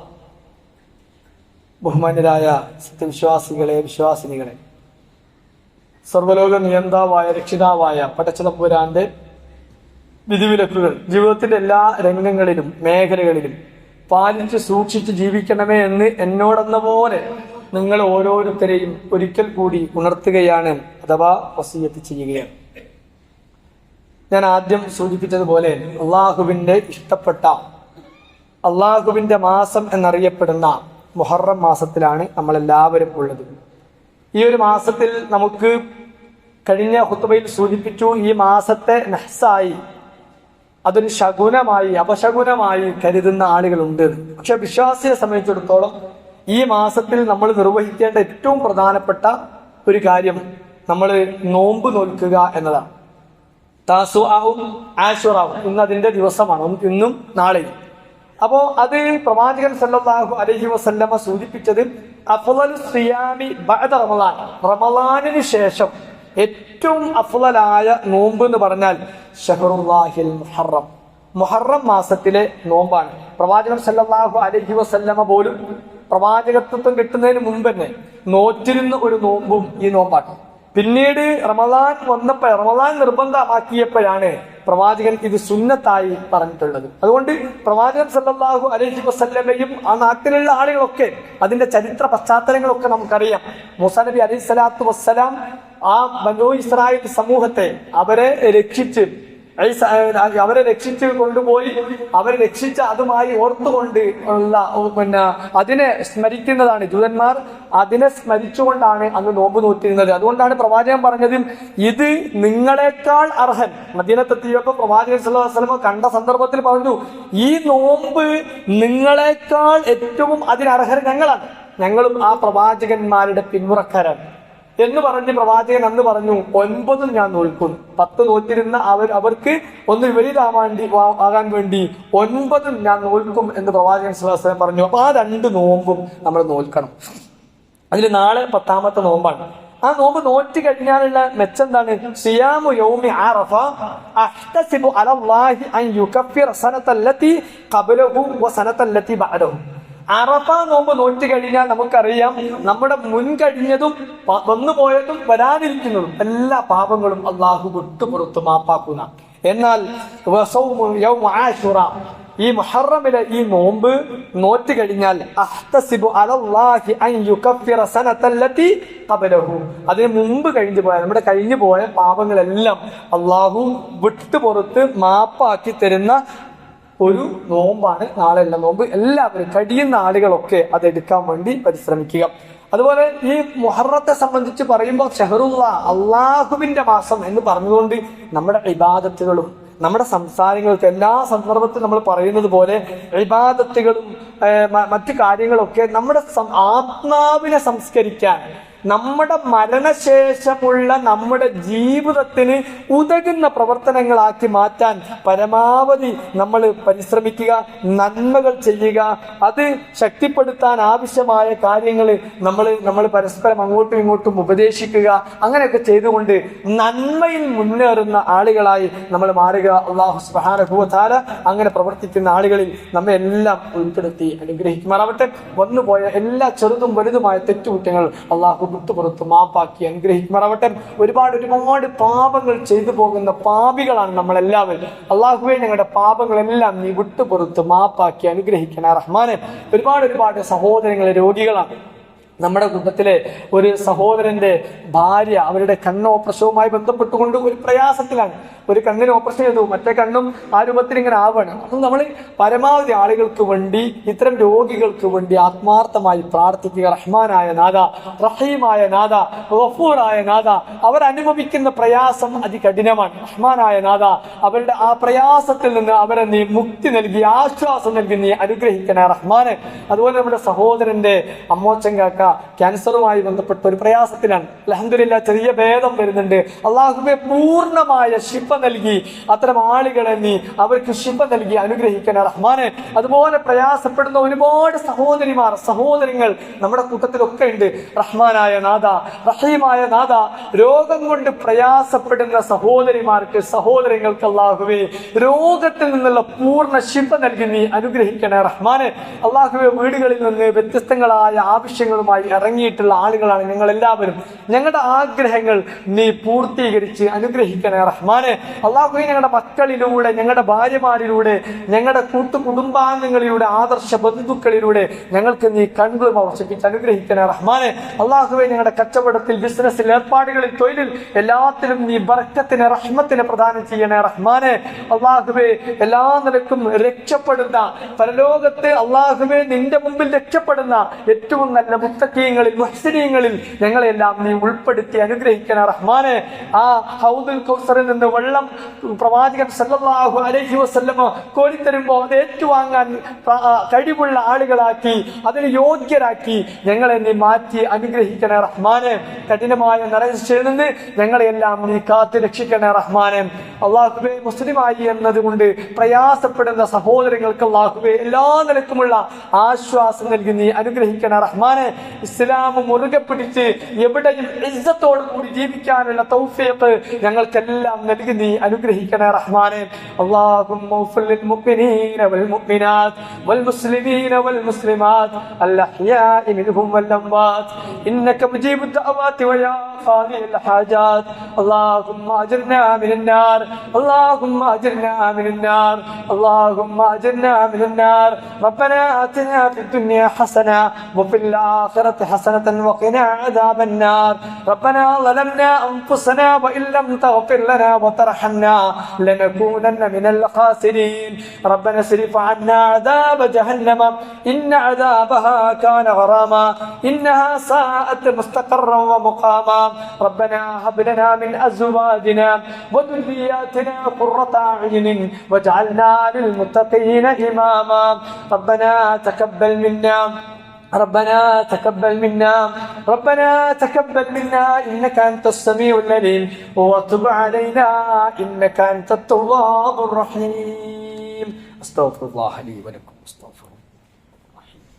ബഹുമാന്യരായ സത്യവിശ്വാസികളെ, വിശ്വാസിനികളെ, സർവ്വലോക നിയന്താവായ രക്ഷിതാവായ പടച്ചതമ്പുരാന്റെ വിധിവിലക്കുകൾ ജീവിതത്തിന്റെ എല്ലാ രംഗങ്ങളിലും മേഖലകളിലും പാലിച്ച് സൂക്ഷിച്ച് ജീവിക്കണമേ എന്ന് എന്നോടെന്ന പോലെ നിങ്ങൾ ഓരോരുത്തരെയും ഒരിക്കൽ കൂടി ഉണർത്തുകയാണ്, അഥവാ വസിയത്ത് ചെയ്യുകയാണ്. ഞാൻ ആദ്യം സൂചിപ്പിച്ചതുപോലെ അള്ളാഹുവിന്റെ ഇഷ്ടപ്പെട്ട, അള്ളാഹുവിന്റെ മാസം എന്നറിയപ്പെടുന്ന മുഹറം മാസത്തിലാണ് നമ്മളെല്ലാവരും ഉള്ളത്. ഈ ഒരു മാസത്തിൽ നമുക്ക് കഴിഞ്ഞ ഖുത്ബയിൽ സൂചിപ്പിച്ചു, ഈ മാസത്തെ നഹ്സായി, അതൊരു ശകുനമായി, അപശകുനമായി കരുതുന്ന ആളുകളുണ്ട്. പക്ഷെ വിശ്വാസിയെ സംബന്ധിച്ചിടത്തോളം ഈ മാസത്തിൽ നമ്മൾ നിർവഹിക്കേണ്ട ഏറ്റവും പ്രധാനപ്പെട്ട ഒരു കാര്യം നമ്മൾ നോമ്പ് നോൽക്കുക എന്നതാണ്. താസുആവും ആശുറാവും ഇന്ന് അതിന്റെ ദിവസമാണ്, ഇന്നും നാളെയും. അപ്പോ അത് പ്രവാചകൻ സല്ലല്ലാഹു അലൈഹി വസല്ലമ സൂചിപ്പിച്ചത് അഫ്ളലു സിയാമി ബഅദ റമളാൻ, റമളാനിന് ശേഷം ഏറ്റവും അഫ്ളലായ നോമ്പ് എന്ന് പറഞ്ഞാൽ ഷഹറുല്ലാഹിൽ മുഹറം, മുഹറം മാസത്തിലെ നോമ്പാണ്. പ്രവാചകൻ സല്ലല്ലാഹു അലൈഹി വസല്ലമ പോലും പ്രവാചകത്വം കിട്ടുന്നതിന് മുമ്പ് തന്നെ നോറ്റിരുന്ന ഒരു നോമ്പും ഈ നോമ്പാണ്. പിന്നീട് റമളാൻ വന്നപ്പോൾ, റമളാൻ നിർബന്ധമാക്കിയപ്പോഴാണ് പ്രവാചകൻ ഇത് സുന്നത്തായി പറഞ്ഞിട്ടുള്ളത്. അതുകൊണ്ട് പ്രവാചകൻ സല്ലല്ലാഹു അലൈഹി വസല്ലമയും ആ നാട്ടിലുള്ള ആളുകളൊക്കെ അതിന്റെ ചരിത്ര പശ്ചാത്തലങ്ങളൊക്കെ നമുക്കറിയാം. മൂസാ നബി അലൈഹി സ്വലാത്തു വസ്സലാം ആ ബനൂ ഇസ്രായേൽ സമൂഹത്തെ അവരെ രക്ഷിച്ച് കൊണ്ടുപോയി, അവരെ രക്ഷിച്ച അതുമായി ഓർത്തുകൊണ്ട് ഉള്ള അതിനെ സ്മരിക്കുന്നതാണ് ജൂതന്മാർ. അതിനെ സ്മരിച്ചുകൊണ്ടാണ് അന്ന് നോമ്പ് നോറ്റിരുന്നത്. അതുകൊണ്ടാണ് പ്രവാചകൻ പറഞ്ഞത്, ഇത് നിങ്ങളെക്കാൾ അർഹൻ. മദീനത്തെത്തിയപ്പോൾ പ്രവാചകൻ സല്ലല്ലാഹു അലൈഹി വസല്ലം കണ്ട സന്ദർഭത്തിൽ പറഞ്ഞു, ഈ നോമ്പ് നിങ്ങളെക്കാൾ ഏറ്റവും അതിനർഹർ ഞങ്ങളാണ്, ഞങ്ങളും ആ പ്രവാചകന്മാരുടെ പിന്മുറക്കാരാണ് എന്ന് പറഞ്ഞ് പ്രവാചകൻ അന്ന് പറഞ്ഞു, 9 ഞാൻ നോൽക്കും. 10 നോറ്റിരുന്ന അവർക്ക് ഒന്ന് വിപരീതമാകാൻ വേണ്ടി 9 ഞാൻ നോൽക്കും എന്ന് പ്രവാചകൻ സല്ലല്ലാഹു അലൈഹി വസല്ലം പറഞ്ഞു. അപ്പൊ ആ 2 നോമ്പും നമ്മൾ നോൽക്കണം. അതിൽ നാളെ 10ാമത്തെ നോമ്പാണ്. ആ നോമ്പ് നോറ്റി കഴിഞ്ഞാലുള്ള മെച്ചെന്താണ്? സിയാമു യൗമി അറഫ അഹ്തസിബു അലല്ലാഹി അൻ യുകഫിറ സനതല്ലതി ഖബലഹു വ സനതല്ലതി ബഅദഹു. അറഫ നോമ്പ് നോറ്റി കഴിഞ്ഞാൽ നമുക്കറിയാം, നമ്മുടെ മുൻകഴിഞ്ഞതും വന്നുപോയതും വരാനിരിക്കുന്നതും എല്ലാ പാപങ്ങളും അള്ളാഹു വിട്ടുപുറത്ത് മാപ്പാക്കുന്ന. എന്നാൽ ഈ മുഹറമിലെ ഈ നോമ്പ് നോറ്റ് കഴിഞ്ഞാൽ അഹ്തസിബു അലല്ലാഹി അൻ യുകഫിറ സനതല്ലതി ഖബലഹു, അതിന് മുമ്പ് കഴിഞ്ഞു പോയ നമ്മുടെ കഴിഞ്ഞു പോയ പാപങ്ങളെല്ലാം അള്ളാഹു വിട്ടുപുറത്ത് മാപ്പാക്കി തരുന്ന ഒരു നോമ്പാണ് നാളെയുള്ള നോമ്പ്. എല്ലാവരും കഴിയുന്ന ആളുകളൊക്കെ അതെടുക്കാൻ വേണ്ടി പരിശ്രമിക്കുക. അതുപോലെ ഈ മുഹറത്തെ സംബന്ധിച്ച് പറയുമ്പോൾ ഷഹറുല്ലാ, അള്ളാഹുവിന്റെ മാസം എന്ന് പറഞ്ഞുകൊണ്ട് നമ്മുടെ ഇബാദത്തുകളും നമ്മുടെ സംസാരങ്ങൾക്ക് എല്ലാ സന്ദർഭത്തിലും നമ്മൾ പറയുന്നത് പോലെ ഇബാദത്തുകളും മറ്റു കാര്യങ്ങളൊക്കെ നമ്മുടെ ആത്മാവിനെ സംസ്കരിക്കാൻ, നമ്മുടെ മരണശേഷമുള്ള നമ്മുടെ ജീവിതത്തിന് ഉതകുന്ന പ്രവർത്തനങ്ങളാക്കി മാറ്റാൻ പരമാവധി നമ്മൾ പരിശ്രമിക്കുക, നന്മകൾ ചെയ്യുക. അത് ശക്തിപ്പെടുത്താൻ ആവശ്യമായ കാര്യങ്ങൾ നമ്മൾ പരസ്പരം അങ്ങോട്ടും ഇങ്ങോട്ടും ഉപദേശിക്കുക. അങ്ങനെയൊക്കെ ചെയ്തുകൊണ്ട് നന്മയിൽ മുന്നേറുന്ന ആളുകളായി നമ്മൾ മാറുക. അല്ലാഹു സുബ്ഹാനഹു വ തആല അങ്ങനെ പ്രവർത്തിക്കുന്ന ആളുകളിൽ നമ്മെ എല്ലാം ഉൾപ്പെടുത്തി അനുഗ്രഹിക്കുമാറാവട്ടെ. വന്നുപോയ എല്ലാ ചെറുതും വലുതുമായ തെറ്റുകുറ്റങ്ങൾ അള്ളാഹു വിട്ടുപുറത്ത് മാപ്പാക്കി അനുഗ്രഹിക്കുമാറാവട്ടെ. ഒരുപാട് പാപങ്ങൾ ചെയ്തു പോകുന്ന പാപികളാണ് നമ്മളെല്ലാവരും. അള്ളാഹുവേ, ഞങ്ങളുടെ പാപങ്ങളെല്ലാം നീ വിട്ടുപുറത്ത് മാപ്പാക്കി അനുഗ്രഹിക്കണേ റഹ്മാനെ. ഒരുപാട് സഹോദരങ്ങളെ രോഗികളാണ്. നമ്മുടെ കുടുംബത്തിലെ ഒരു സഹോദരന്റെ ഭാര്യ അവരുടെ കണ്ണ് ഓപ്പറേഷനുമായി ബന്ധപ്പെട്ടുകൊണ്ട് ഒരു പ്രയാസത്തിലാണ്. ഒരു കണ്ണിന് ഓപ്പറേഷൻ ചെയ്തു, മറ്റേ കണ്ണും ആ രൂപത്തിൽ ഇങ്ങനെ ആവുകയാണ്. അപ്പം നമ്മൾ പരമാവധി ആളുകൾക്ക് വേണ്ടി, ഇത്തരം രോഗികൾക്ക് വേണ്ടി ആത്മാർത്ഥമായി പ്രാർത്ഥിക്കുക. റഹ്മാനായ നാഥ, റഹീമായ നാഥ, ഗഫൂറായ നാഥ, അവരനുഭവിക്കുന്ന പ്രയാസം അതികഠിനമാണ്. റഹ്മാനായ നാഥ, അവരുടെ ആ പ്രയാസത്തിൽ നിന്ന് അവരെ നീ മുക്തി നൽകി, ആശ്വാസം നൽകി നീ അനുഗ്രഹിക്കണേ റഹ്മാനെ. അതുപോലെ നമ്മുടെ സഹോദരന്റെ അമ്മോച്ചങ്കാക്ക ക്യാൻസറുമായി ബന്ധപ്പെട്ട ഒരു പ്രയാസത്തിലാണ്. അൽഹംദുലില്ലാ, ചെറിയ ഭേദം വരുന്നുണ്ട്. അള്ളാഹുവേ, പൂർണ്ണമായ ശിഫ നൽകി അത്തരം ആളുകളെ നീ അവർക്ക് ശിഫ നൽകി അനുഗ്രഹിക്കണേ റഹ്മാനെ. അതുപോലെ പ്രയാസപ്പെടുന്ന ഒരുപാട് സഹോദരിങ്ങൾ നമ്മുടെ കൂട്ടത്തിലൊക്കെ ഉണ്ട്. റഹ്മാനായ നാഥ, റഹീമായ നാഥ, രോഗം കൊണ്ട് പ്രയാസപ്പെടുന്ന സഹോദരങ്ങൾക്ക് അള്ളാഹുവേ, രോഗത്തിൽ നിന്നുള്ള പൂർണ്ണ ശിഫ നൽകി നീ അനുഗ്രഹിക്കണേ റഹ്മാനെ. അള്ളാഹുവേ, വീടുകളിൽ നിന്ന് വ്യത്യസ്തങ്ങളായ ആവശ്യങ്ങളുമായി ഇറങ്ങിയിട്ടുള്ള ആളുകളാണ് ഞങ്ങൾ എല്ലാവരും. ഞങ്ങളുടെ ആഗ്രഹങ്ങൾ നീ പൂർത്തീകരിച്ച് അനുഗ്രഹിക്കണേ റഹ്മാനെ. അള്ളാഹുവേ ഞങ്ങളുടെ മക്കളിലൂടെ, ഞങ്ങളുടെ ഭാര്യമാരിലൂടെ, ഞങ്ങളുടെ കുടുംബാംഗങ്ങളിലൂടെ, ആദർശ ബന്ധുക്കളിലൂടെ ഞങ്ങൾക്ക് നീ കൺകൾ വർഷിപ്പിച്ച് അനുഗ്രഹിക്കണേ റഹ്മാനെ. അള്ളാഹുവേ ഞങ്ങളുടെ കച്ചവടത്തിൽ, ബിസിനസ്സിൽ, ഏർപ്പാടുകളിൽ, തൊഴിലിൽ എല്ലാത്തിലും നീ ബർക്കത്തിന്, റഹ്മത്തിന് പ്രദാനം ചെയ്യണേ റഹ്മാനെ. അള്ളാഹുവേ എല്ലാ നിലക്കും രക്ഷപ്പെടുന്ന, പരലോകത്ത് അള്ളാഹുവേ നിന്റെ മുമ്പിൽ രക്ഷപ്പെടുന്ന ഏറ്റവും നല്ല മുത്തഖീങ്ങളിൽ, മുഹ്സിനീങ്ങളിൽ ഞങ്ങളെല്ലാം നീ ഉൾപ്പെടുത്തി അനുഗ്രഹിക്കണേ റഹ്മാനെ. ആ ഹൗദുൽ കൗസറിൽ നിന്ന് വെള്ളം പ്രവാചകൻ സല്ലല്ലാഹു അലൈഹി വസല്ലമ കോരിത്തരുമ്പോൾ അത് ഏറ്റുവാങ്ങാൻ കഴിവുള്ള ആളുകളാക്കി, അതിന് യോഗ്യരാക്കി ഞങ്ങളെ നീ മാറ്റി അനുഗ്രഹിക്കണേ റഹ്മാനെ. കഠിനമായ നരകശിക്ഷയിൽ നിന്ന് ഞങ്ങളെല്ലാം നീ കാത്തു രക്ഷിക്കണേ റഹ്മാനെ. അള്ളാഹുവേ മുസ്ലിമായി എന്നതുകൊണ്ട് പ്രയാസപ്പെടുന്ന സഹോദരങ്ങൾക്ക് അള്ളാഹുവേ എല്ലാ നിലക്കുമുള്ള ആശ്വാസം നൽകി നീ അനുഗ്രഹിക്കണേ റഹ്മാനെ. ഇസ്ലാം മുറുകെ പിടിച്ച് എവിടെയും ഇസ്സത്തോടു കൂടി ജീവിക്കാനുള്ള തൗഫീഖ് ഞങ്ങൾക്കെല്ലാം നൽകി നീ അനുഗ്രഹിക്കണേ റഹ്മാനെ. اللهم اغفر للمؤمنين والمؤمنات والمسلمين والمسلمات الأحياء منهم والأموات إنك مجيب الدعوات ويا قاضي الحاجات. اللهم أجرنا من النار، اللهم أجرنا من النار، اللهم أجرنا من النار. ربنا آتنا في الدنيا حسنة وفي الآخرة حسنة وقنا عذاب النار. ربنا ظلمنا أنفسنا وإن لم تغفر لنا وترحمنا لنكونن من الخاسرين. ربنا اصرف عنا عذاب جهنم إن عذابها كان غراما إنها ساءت مستقرا ومقاما. ربنا هب لنا من أزواجنا وذرياتنا قرة أعين واجعلنا للمتقين إماما. ربنا تقبل منا، ربنا تقبل منا، ربنا تقبل منا إنك أنت السميع العليم وتب علينا إنك أنت التواب الرحيم. أستغفر الله لي ولكم.